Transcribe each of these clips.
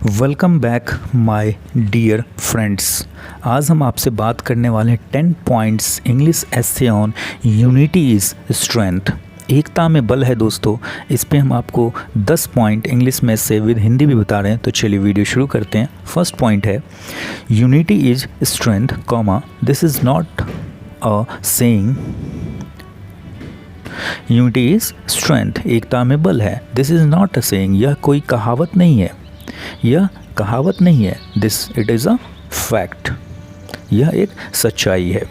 Welcome back my dear friends. आज हम आपसे बात करने वाले हैं 10 points English essay on unity is strength. एकता में बल है दोस्तों। इस पे हम आपको 10 पॉइंट इंग्लिश में से विद हिंदी भी बता रहे हैं। तो चलिए वीडियो शुरू करते हैं। फर्स्ट पॉइंट है unity is strength comma this is not a saying. Unity is strength, एकता में बल है। This is not a saying, यह कोई कहावत नहीं है, यह कहावत नहीं है। This it is a fact, यह एक सच्चाई है।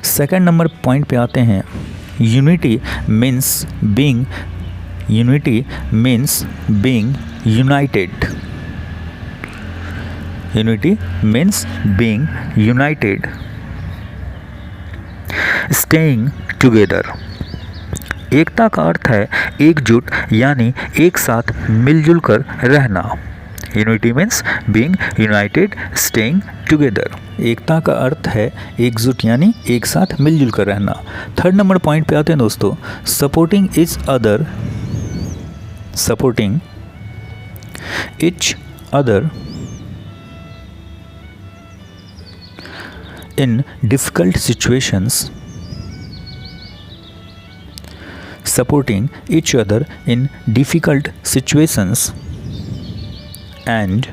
सेकंड नंबर पॉइंट पे आते हैं। Unity means being united. Unity means being united, staying together. एकता का अर्थ है एकजुट यानी एक साथ मिलजुल कर रहना। Unity means being united, staying together. एकता का अर्थ है एकजुट यानी एक साथ मिलजुल कर रहना। थर्ड नंबर पॉइंट पे आते हैं दोस्तों। Supporting each other in difficult situations. Supporting each other in difficult situations and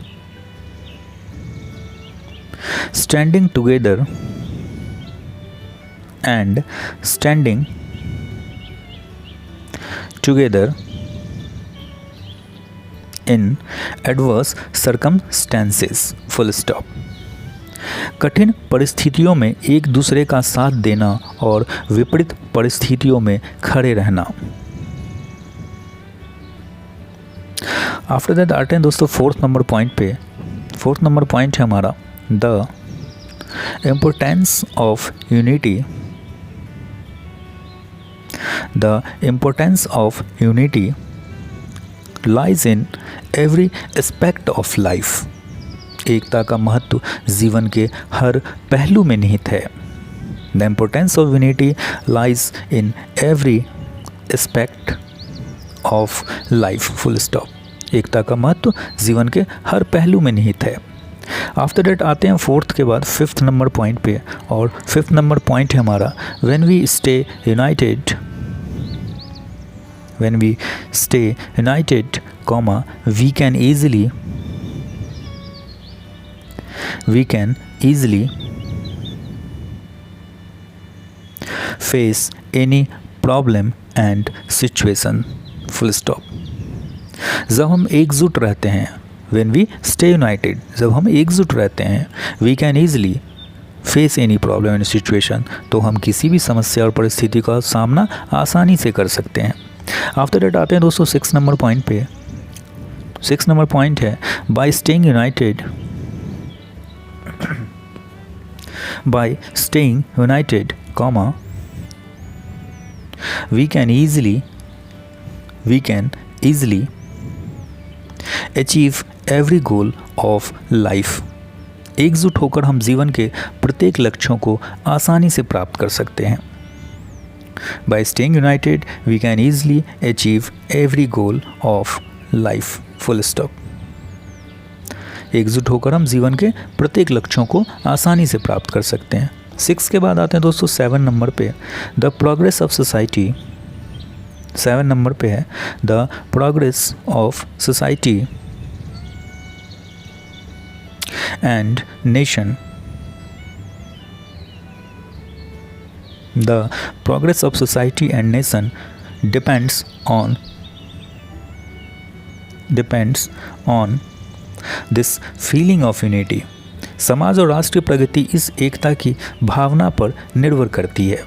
standing together in adverse circumstances. Full stop. कठिन परिस्थितियों में एक दूसरे का साथ देना और विपरीत परिस्थितियों में खड़े रहना। आफ्टर दैट आते हैं दोस्तों फोर्थ नंबर पॉइंट पे। फोर्थ नंबर पॉइंट है हमारा the importance of unity. The importance of unity lies in every aspect of life. एकता का महत्व जीवन के हर पहलू में निहित है। The importance of unity lies in every aspect of life. Full stop. एकता का महत्व जीवन के हर पहलू में निहित है। आफ्टर डेट आते हैं फोर्थ के बाद फिफ्थ नंबर पॉइंट पे। और फिफ्थ नंबर पॉइंट है हमारा when we stay united comma we can easily face any problem and situation. Full stop. जब हम एकजुट रहते हैं, when we stay united, जब हम एकजुट रहते हैं, we can easily face any problem and situation, तो हम किसी भी समस्या और परिस्थिति का सामना आसानी से कर सकते हैं। आफ्टर डेट आते हैं दोस्तों 6 नंबर पॉइंट पे। 6 नंबर पॉइंट है by staying united, comma we can easily achieve every goal of life. एकजुट होकर हम जीवन के प्रत्येक लक्ष्यों को आसानी से प्राप्त कर सकते हैं। By staying united, we can easily achieve every goal of life. Full stop. एकजुट होकर हम जीवन के प्रत्येक लक्ष्यों को आसानी से प्राप्त कर सकते हैं। 6 के बाद आते हैं दोस्तों 7 नंबर पे। The progress of society. 7 number पे है the progress of society and nation. The progress of society and nation depends on this feeling of unity. समाज और राष्ट्र की प्रगति इस एकता की भावना पर निर्भर करती है।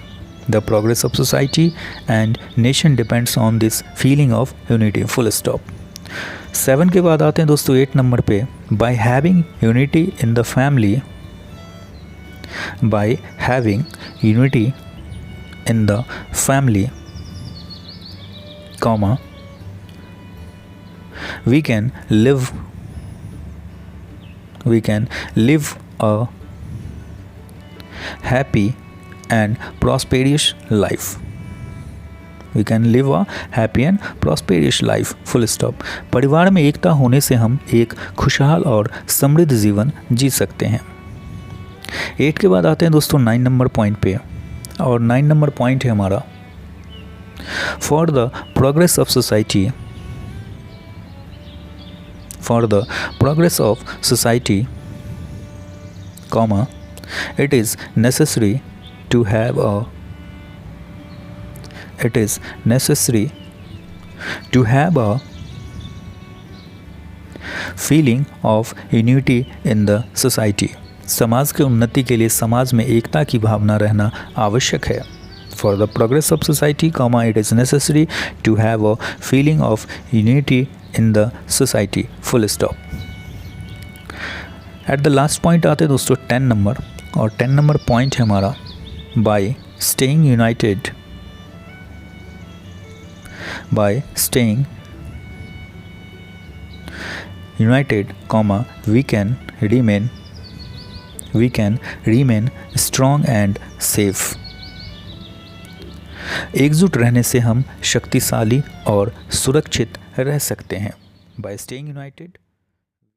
The progress of society and nation depends on this feeling of unity. Full stop. 7 के बाद आते हैं दोस्तों 8 नंबर पे। By having unity in the family, by having unity in the family, comma we can live a happy and prosperous life. We can live a happy and prosperous life, full stop. परिवार में एकता होने से हम एक खुशहाल और समृद्ध जीवन जी सकते हैं। 8 के बाद आते हैं दोस्तों 9 नंबर पॉइंट पे, और 9 नंबर पॉइंट है हमारा, for the progress of society, for the progress of society, it is necessary to have a feeling of unity in the society। समाज के उन्नति के लिए समाज में एकता की भावना रहना आवश्यक है। For the progress of society, it is necessary to have a feeling of unity in the society, full stop। At the last point आते हैं दोस्तों 10 नंबर, और 10 नंबर पॉइंट है हमारा, by staying united, by staying united, we can remain strong and safe. एकजुट रहने से हम शक्तिशाली और सुरक्षित रह सकते हैं। Bye staying United